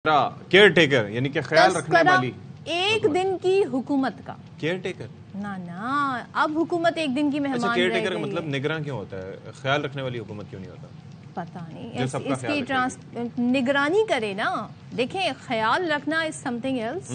Care taker यानी कि ख्याल रखने वाली एक दिन की हुकूमत का केयर टेकर ना अब हुकूमत एक दिन की मेहमान केयर टेकर का मतलब निगरान क्यों होता है? ख्याल रखने वाली हुकूमत क्यों नहीं होता? पता नहीं, इसकी निगरानी करे ना। देखें, ख्याल रखना इज समथिंग एल्स,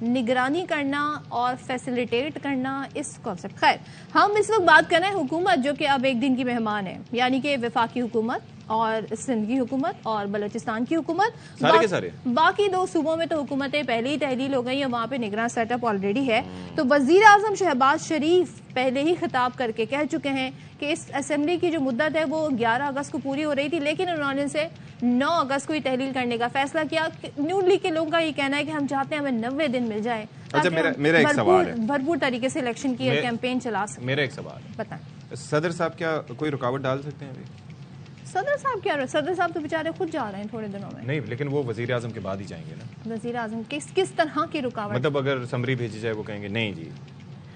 निगरानी करना और फैसिलिटेट करना इस कॉन्सेप्ट। खैर, हम इस वक्त बात कर रहे हैं हुकूमत जो कि अब एक दिन की मेहमान है, यानी कि वफाकी हुकूमत और सिंध की हुकूमत और बलूचिस्तान की हुकूमत। सारे के सारे बाकी दो सूबों में तो हुकूमतें पहले ही तहलील हो गई है, वहां पे निगरान सेटअप ऑलरेडी है। तो वजीर आजम शहबाज शरीफ पहले ही खिताब करके कह चुके हैं कि इस असेंबली की जो मुद्दत है वो 11 अगस्त को पूरी हो रही थी, लेकिन उन्होंने से 9 अगस्त को ही तहलील करने का फैसला किया। नून लीग के लोगों का ये कहना है कि हम चाहते हैं हमें 90 दिन मिल जाए, अच्छा, मेरा एक सवाल है, भरपूर तरीके से इलेक्शन की कैंपेन चला सकते। मेरा एक सवाल है, बताएं सदर साहब क्या कोई रुकावट डाल सकते हैं अभी? सदर साहब क्या, सदर साहब तो बेचारे खुद जा रहे हैं थोड़े दिनों में। नहीं, लेकिन वो वजीर आजम के बाद ही जाएंगे ना। वजीर आजम किस तरह की रुकावट? मतलब अगर समरी भेजी जाए वो कहेंगे नहीं जी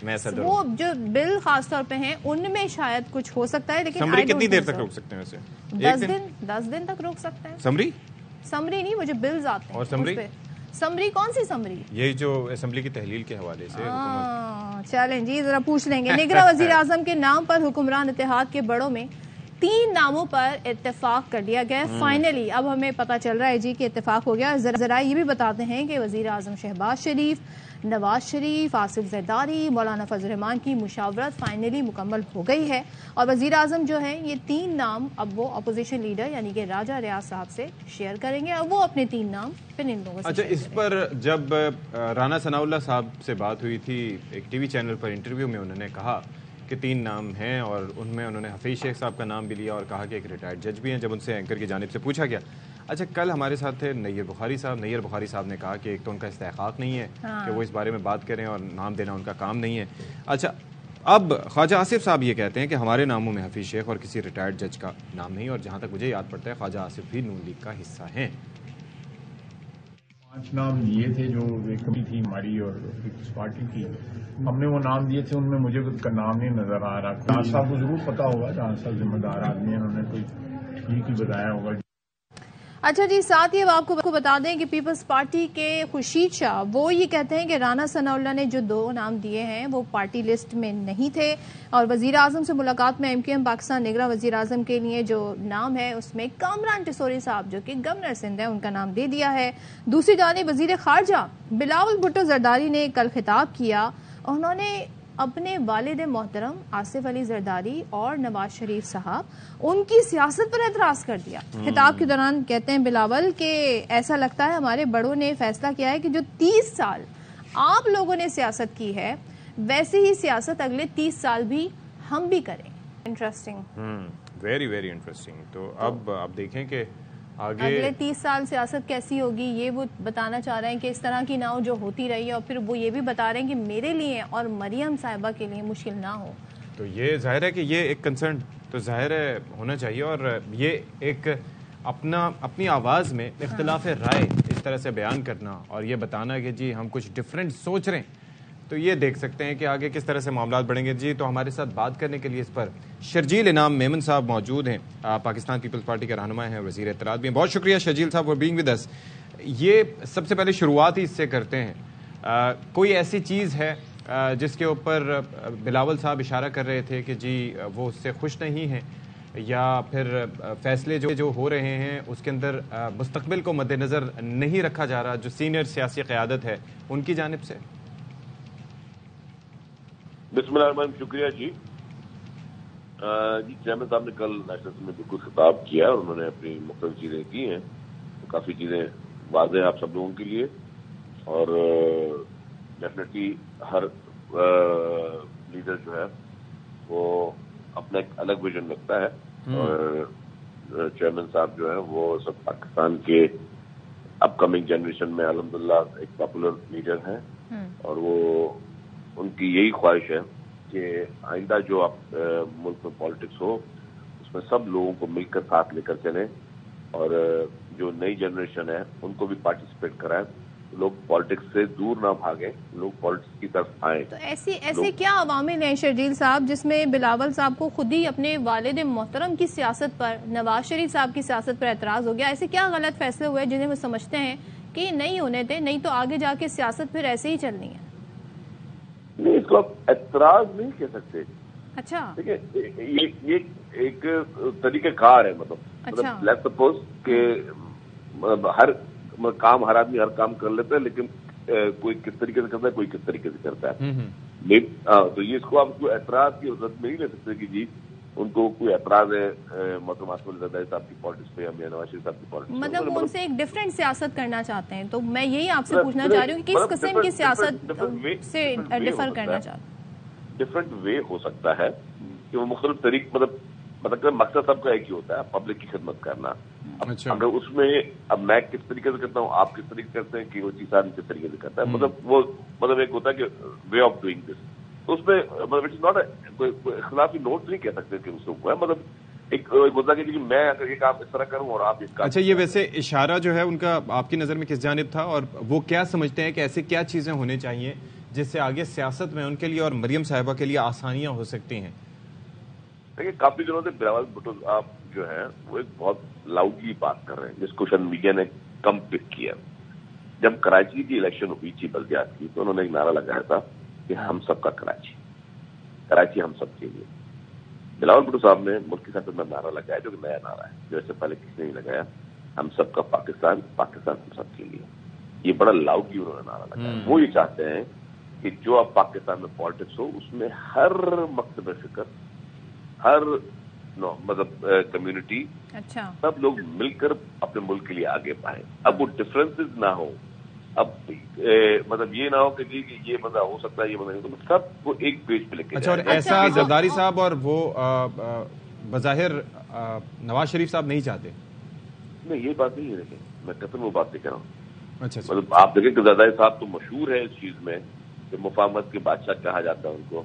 मैं सदर, वो जो बिल खास तौर पे हैं उनमें शायद कुछ हो सकता है, लेकिन समरी कितनी देर तक रोक सकते हैं वैसे? 10 दिन तक रोक सकते हैं। समरी नहीं, वो जो बिल्स आते हैं। और समरी कौन सी समरी? यही जो असेंबली की तहलील के हवाले से। चलें जी, जरा पूछ लेंगे। निगरान वजीर आजम के नाम पर हुक्मरान इत्तेहाद के बड़ों में 3 नामों पर इत्तेफाक कर लिया गया। फाइनली अब हमें पता चल रहा है जी कि इत्तेफाक हो गया। जरा ये भी बताते हैं कि वजीर आजम शहबाज शरीफ, नवाज शरीफ, आसिफ जरदारी, मौलाना फजल रहमान की मुशावरत फाइनली मुकम्मल हो गई है और वजीर आजम जो है ये 3 नाम अब वो अपोजिशन लीडर यानी कि राजा रियाज साहब से शेयर करेंगे और वो अपने 3 नाम फिर इन लोगों से। अच्छा, इस पर जब राना सनाउल्लाह साहब से बात हुई थी एक टीवी चैनल पर, इंटरव्यू में उन्होंने कहा कि 3 नाम हैं और उनमें उन्होंने हफीज शेख साहब का नाम भी लिया और कहा कि एक रिटायर्ड जज भी हैं। जब उनसे एंकर की जानिब से पूछा गया, अच्छा कल हमारे साथ थे नैयर बुखारी साहब ने कहा कि एक तो उनका इस्तेहकाक नहीं है कि वो इस बारे में बात करें और नाम देना उनका काम नहीं है। अच्छा, अब ख्वाजा आसिफ साहब ये कहते हैं कि हमारे नामों में हफीज शेख और किसी रिटायर्ड जज का नाम नहीं, और जहाँ तक मुझे याद पड़ता है ख्वाजा आसिफ भी नून लीग का हिस्सा हैं। 5 नाम दिए थे जो एक कमी थी हमारी और पीपल्स पार्टी की, हमने वो नाम दिए थे, उनमें मुझे का नाम नहीं नजर आ रहा। जहां साहब को जरूर पता होगा, जहां साहब जिम्मेदार आदमी है, उन्होंने कोई ठीक ही बताया होगा। अच्छा जी, साथ ही अब आपको बता दें कि पीपल्स पार्टी के खुर्शीद शाह वो ये कहते हैं कि राना सनाउल्लाह ने जो 2 नाम दिए हैं वो पार्टी लिस्ट में नहीं थे और वजीर आजम से मुलाकात में MKM पाकिस्तान निगरान वजीर आजम के लिए जो नाम है उसमें कामरान टिसोरी साहब जो कि गवर्नर सिंध है उनका नाम दे दिया है। दूसरी जानिब वजीर खारजा बिलावल भुट्टो जरदारी ने कल खिताब किया, उन्होंने अपने वालिद मोहतरम आसिफ अली जरदारी और नवाज शरीफ साहब उनकी सियासत पर एतराज कर दिया। खिताब के दौरान कहते हैं बिलावल कि ऐसा लगता है हमारे बड़ों ने फैसला किया है कि जो 30 साल आप लोगों ने सियासत की है वैसे ही सियासत अगले 30 साल भी हम भी करें। Interesting, very very interesting. तो अब आप देखें कि आगे अगले 30 साल सियासत कैसी होगी ये वो बताना चाह रहे हैं कि इस तरह की ना हो जो होती रही है, और फिर वो ये भी बता रहे हैं कि मेरे लिए और मरियम साहिबा के लिए मुश्किल ना हो। तो ये जाहिर है कि ये एक कंसर्न तो जाहिर है होना चाहिए, और ये एक अपनी आवाज़ में इख्तिलाफ राय इस तरह से बयान करना और ये बताना कि जी हम कुछ डिफरेंट सोच रहे हैं, तो ये देख सकते हैं कि आगे किस तरह से मामला बढ़ेंगे। जी, तो हमारे साथ बात करने के लिए इस पर शर्जील इनाम मेमन साहब मौजूद हैं, पाकिस्तान पीपल्स पार्टी के रहनुमा हैं, वज़ीर इत्तलात भी हैं। बहुत शुक्रिया शर्जील साहब फॉर बीइंग विद अस। ये सबसे पहले शुरुआत ही इससे करते हैं, कोई ऐसी चीज़ है जिसके ऊपर बिलावल साहब इशारा कर रहे थे कि जी वो उससे खुश नहीं हैं, या फिर फैसले जो हो रहे हैं उसके अंदर मुस्तकबिल को मद्देनज़र नहीं रखा जा रहा, जो सीनियर सियासी क़यादत है उनकी जानिब से? बिस्मिल्लाह, शुक्रिया जी। चेयरमैन साहब ने कल नेशनल में बिल्कुल खिताब किया और उन्होंने अपनी मुख्तलिफ चीज़ें की हैं, तो काफ़ी चीज़ें वाज़ेह हैं आप सब लोगों के लिए, और डेफिनेटली हर लीडर जो है वो अपना एक अलग विजन रखता है, और चेयरमैन साहब जो है वो सब पाकिस्तान के अपकमिंग जनरेशन में अल्हम्दुलिल्लाह एक पॉपुलर लीडर हैं, और वो उनकी यही ख्वाहिश है कि आइंदा जो आप मुल्क में पॉलिटिक्स हो उसमें सब लोगों को मिलकर साथ लेकर चलें, और जो नई जनरेशन है उनको भी पार्टिसिपेट कराएं, लोग पॉलिटिक्स से दूर ना भागें, लोग पॉलिटिक्स की तरफ आएं। तो ऐसे क्या अवामिल हैं शर्जील साहब जिसमें बिलावल साहब को खुद ही अपने वालिद मोहतरम की सियासत पर, नवाज शरीफ साहब की सियासत पर एतराज़ हो गया? ऐसे क्या गलत फैसले हुए जिन्हें वो समझते हैं کہ نہیں ہونے تھے, نہیں تو آگے جا کے سیاست پھر ایسے ہی چلنی ہے؟ نہیں, اس کو آپ اعتراض نہیں کہہ سکتے. اچھا, دیکھیں یہ ایک طریقہ کار ہے, مطلب لیٹس سپوز کہ ہر کام ہر آدمی ہر کام کر لیتا ہے, لیکن کوئی کس طریقے سے کرتا ہے, کوئی کس طریقے سے کرتا ہے. تو یہ اس کو آپ کو اعتراض کی ضرورت میں نہیں لے سکتے کہ جی ان کو کوئی اعتراض ہے محترم آصف علی زرداری صاحب کی پالیٹکس پہ یا میاں نواز شریف صاحب کی پالیٹکس پہ. مطلب وہ ان سے ایک ڈفرینٹ سیاست کرنا چاہتے ہیں, تو میں یہی آپ سے پوچھنا چاہ رہی ہوں کہ کس قسم کی سیاست سے ڈفر کرنا چاہتے ہیں؟ ڈفرینٹ وے ہو سکتا ہے کہ وہ مختلف طریق مطلب مقصد سب کا ایک ہی ہوتا ہے, پبلک کی خدمت کرنا. اگر اس میں اب میں کس طریقے سے کرتا ہوں, آپ کس طریقے سے کرتے ہیں, کہ وہ چیز آدمی کس طریقے سے کرتا ہے, مطلب ایک ہوتا ہے کہ وے آف ڈوئنگ دس. تو اس میں مطلب اٹس ناٹ کوئی اختلافی نوٹ نہیں کہہ سکتے کہ اس کو ہے, مطلب ایک ہوتا ہے کہ میں اگر یہ کام اس طرح کروں اور آپ اس کا. اچھا, یہ ویسے اشارہ جو ہے ان کا آپ کی نظر میں کس جانب تھا, اور وہ کیا سمجھتے ہیں کہ ایسے کیا چیزیں ہونی چاہیے جس سے آگے سیاست میں ان کے لیے اور مریم صاحبہ کے لیے آسانیاں ہو سکتی ہیں؟ دیکھیے, کافی دنوں سے بلاول بھٹو آپ جو ہیں وہ ایک بہت لاؤڈلی بات کر رہے ہیں, جس کو شاید میڈیا نے کم پک کیا. جب کراچی کی الیکشن ہوئی تھی بلدیات کی, تو انہوں نے ایک نعرہ لگایا تھا کہ ہم سب کا کراچی, کراچی ہم سب کے لیے. بلاول بھٹو صاحب نے ملک کی سیاست میں نعرہ لگایا جو کہ نیا نعرہ ہے, جو اس سے پہلے کسی نے نہیں لگایا, ہم سب کا پاکستان, پاکستان ہم سب کے لیے. یہ بڑا لاؤڈلی انہوں نے نعرہ لگایا. وہ یہ چاہتے ہیں کہ جو اب پاکستان میں پالیٹکس ہو اس میں ہر مکتب فکر, ہر مطلب کمیونٹی, سب لوگ مل کر اپنے ملک کے لیے آگے بڑھیں. اب وہ ڈفرینسز نہ ہو, اب مطلب یہ نہ ہو کہ جی یہ بندہ ہو سکتا ہے, یہ بندہ نہیں, تو سب کو ایک پیج پہ لے کے. اچھا, اور ایسا زرداری صاحب اور وہ بظاہر نواز شریف صاحب نہیں چاہتے؟ نہیں, یہ بات نہیں ہے. دیکھیں, میں قطعاً وہ بات نہیں کہہ رہا ہوں. اچھا, مطلب آپ دیکھیں کہ زرداری صاحب تو مشہور ہے اس چیز میں کہ مفاہمت کے بادشاہ کہا جاتا ہے ان کو.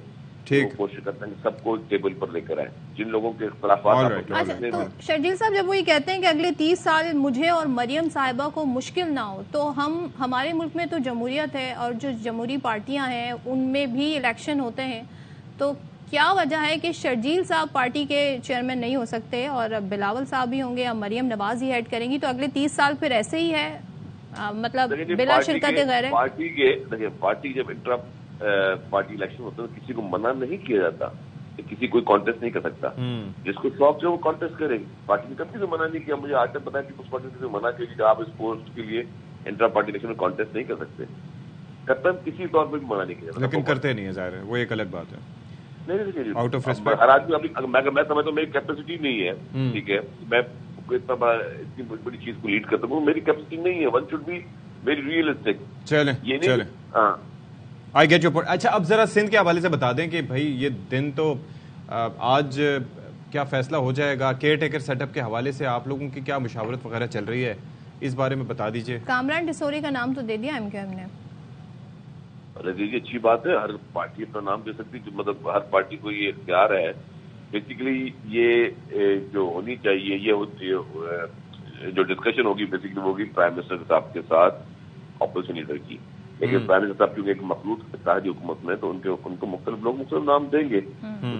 وہ کوشش کرتے ہیں کہ سب کو ٹیبل پر لے کر آئے, جن لوگوں کے اختلافات. تو شرجیل صاحب, جب وہ یہ کہتے ہیں کہ اگلے 30 سال مجھے اور مریم صاحبہ کو مشکل نہ ہو, تو ہمارے ملک میں تو جمہوریت ہے, اور جو جمہوری پارٹیاں ہیں ان میں بھی الیکشن ہوتے ہیں, تو کیا وجہ ہے کہ شرجیل صاحب پارٹی کے چیئرمین نہیں ہو سکتے اور بلاول صاحب ہی ہوں گے یا مریم نواز ہی ہیڈ کریں گی, تو اگلے 30 سال پھر ایسے ہی ہے, مطلب بلا شرکت غیر پارٹی جب انٹرا پارٹی الیکشن ہوتا ہے تو کسی کو منع نہیں کیا جاتا, کسی کوئی کانٹیسٹ نہیں کر سکتا. جس کو شوق ہے وہ کانٹیسٹ کرے. پارٹی نے کبھی سے منع نہیں کیا. مجھے آج تک پتا ہے کہ اس پارٹی سے منع کیا کہ آپ اس پوسٹ کے لیے انٹرا پارٹی الیکشن میں کانٹیسٹ نہیں کر سکتے. قطعاً کسی طور پہ بھی منع نہیں کیا جاتا, لیکن کرتے نہیں ہے, ظاہر ہے وہ ایک الگ بات ہے. نہیں, آؤٹ آف ریسپیکٹ ہر آدمی اگر میں سمجھتا ہوں میری کیپیسٹی نہیں ہے, ٹھیک ہے, میں اتنی بڑی چیز کو لیڈ کرتا ہوں, میری کیپیسٹی نہیں ہے. One should be very realistic. چلیں, آئی گیٹ یور پوائنٹ. اچھا, اب ذرا سندھ کے حوالے سے بتا دیں کہ بھائی یہ دن تو آج کیا فیصلہ ہو جائے گا, کیئر ٹیکر سیٹ اپ کے حوالے سے آپ لوگوں کی کیا مشاورت وغیرہ چل رہی ہے, اس بارے میں بتا دیجیے. کامران ڈسوری کا نام تو دے دیا ایم کیو ایم نے. دیکھیے, اچھی بات ہے, ہر پارٹی اپنا نام دے سکتی, مطلب ہر پارٹی کو یہ اختیار ہے. بیسیکلی یہ جو ہونی چاہیے, یہ جو ڈسکشن ہوگی بیسیکلی ہوگی پرائم منسٹر صاحب کے ساتھ اپوزیشن لیڈر کی. لیکن پرائم منسٹر صاحب کیونکہ ایک مخلوط اتحادی حکومت میں, تو ان کو مختلف لوگ مختلف نام دیں گے.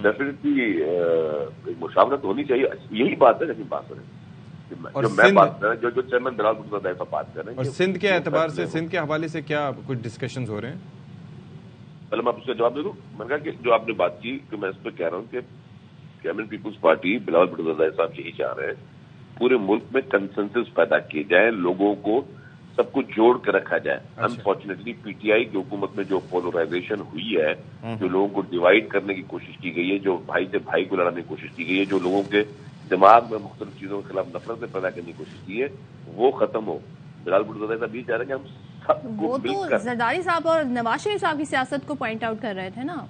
ڈیفینیٹلی مشاورت ہونی چاہیے. یہی بات ہے, لیکن بات کریں جو میں بات کر رہا ہوں, جو چیئرمین بلاول بھٹو صاحب ایسا بات کر رہے ہیں. اور سندھ کے اعتبار سے, سندھ کے حوالے سے کیا کچھ ڈسکشنز ہو رہے ہیں؟ پہلے میں آپ اس کا جواب دے دوں. میں نے کہا کہ جو آپ نے بات کی, کہ میں اس پہ کہہ رہا ہوں کہ کیمرن پیپلز پارٹی بلاول بھٹو زرداری صاحب یہی چاہ رہے ہیں, پورے ملک میں کنسنسس پیدا کیے جائیں, لوگوں کو سب کو جوڑ کے رکھا جائے. انفارچونیٹلی پی ٹی آئی کی حکومت میں جو پولرائزیشن ہوئی ہے, جو لوگوں کو ڈیوائڈ کرنے کی کوشش کی گئی ہے, جو بھائی سے بھائی کو لڑانے کی کوشش کی گئی ہے, جو لوگوں کے دماغ میں مختلف چیزوں کے خلاف نفرتیں پیدا کرنے کی کوشش کی ہے, وہ ختم ہو. بلاول بھٹو زرداری صاحب یہ چاہ رہے ہیں کہ ہم سب کو مل کر. وہ تو زرداری صاحب اور نواز شریف صاحب کی سیاست کو پوائنٹ آؤٹ کر رہے تھے نا,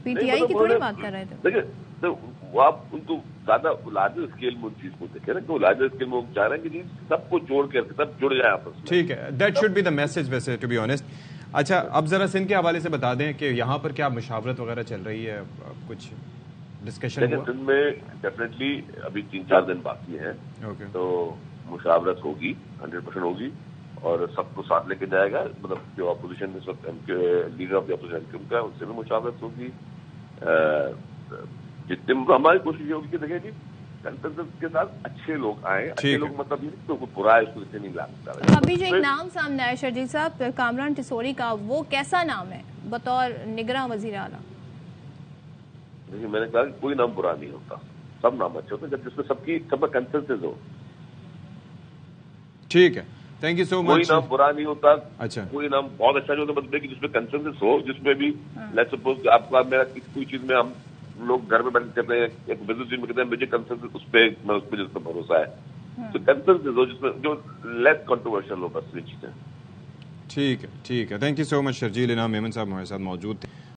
پی ٹی آئی کی تھوڑی بات کر رہے تھے. دیکھیں, وہ آپ ان کو زیادہ لارجر اسکیل میں ان چیز کو دیکھیں نا, کہ وہ لارجر اسکیل میں وہ چاہ رہے ہیں کہ سب کو جوڑ کے سب جڑ جائیں آپس میں. ٹھیک ہے, that should be the message ویسے, ٹو بی آنیسٹ. اچھا, اب ذرا سندھ کے حوالے سے بتا دیں کہ یہاں پر کیا مشاورت وغیرہ چل رہی ہے, کچھ ڈسکشن ہوا؟ سندھ میں ڈیفینیٹلی ابھی 3-4 دن باقی ہیں, تو مشاورت ہوگی, 100% ہوگی, اور سب کو ساتھ لے کے جائے گا. مطلب جو اپوزیشن اس وقت لیڈر آف دی اپوزیشن کا, ان سے بھی مشاورت ہوگی. جتنے ہماری کوشش یہ ہوگی کہ دیکھیں جی कंसेंसस के साथ अच्छे लोग आए, अच्छे लोग मतलब ये तो कोई बुरा है, उसको इसे नहीं ला सकता। अभी जो एक नाम सामने आया शर्जील साहब कामरान टिसोरी का, वो कैसा नाम है बतौर निगरां वजीर आला? देखिए मैंने कहा कि कोई नाम बुरा नहीं होता, सब नाम अच्छे होते हैं जब जिसमें सबका कंसेंसस हो। ठीक है, थैंक यू सो मच। कोई नाम बुरा नहीं होता, अच्छा, कोई नाम बहुत अच्छा नहीं होता, मतलब कि जिसमें कंसेंसस हो, जिसमें भी लेट्स सपोज आपका मेरा कोई चीज में हम लोग घर में बैठ करते हैं, एक बिजनेस टीम में कहते हैं मुझे कंसेंसस उस पर जिसमें भरोसा है, तो कंसेंसस हो जिसमें जो लेस कंट्रोवर्शियल हो, बस ये चीजें। ठीक है, thank you so much Sharjeel इनाम मेमन साहब हमारे साथ मौजूद थे।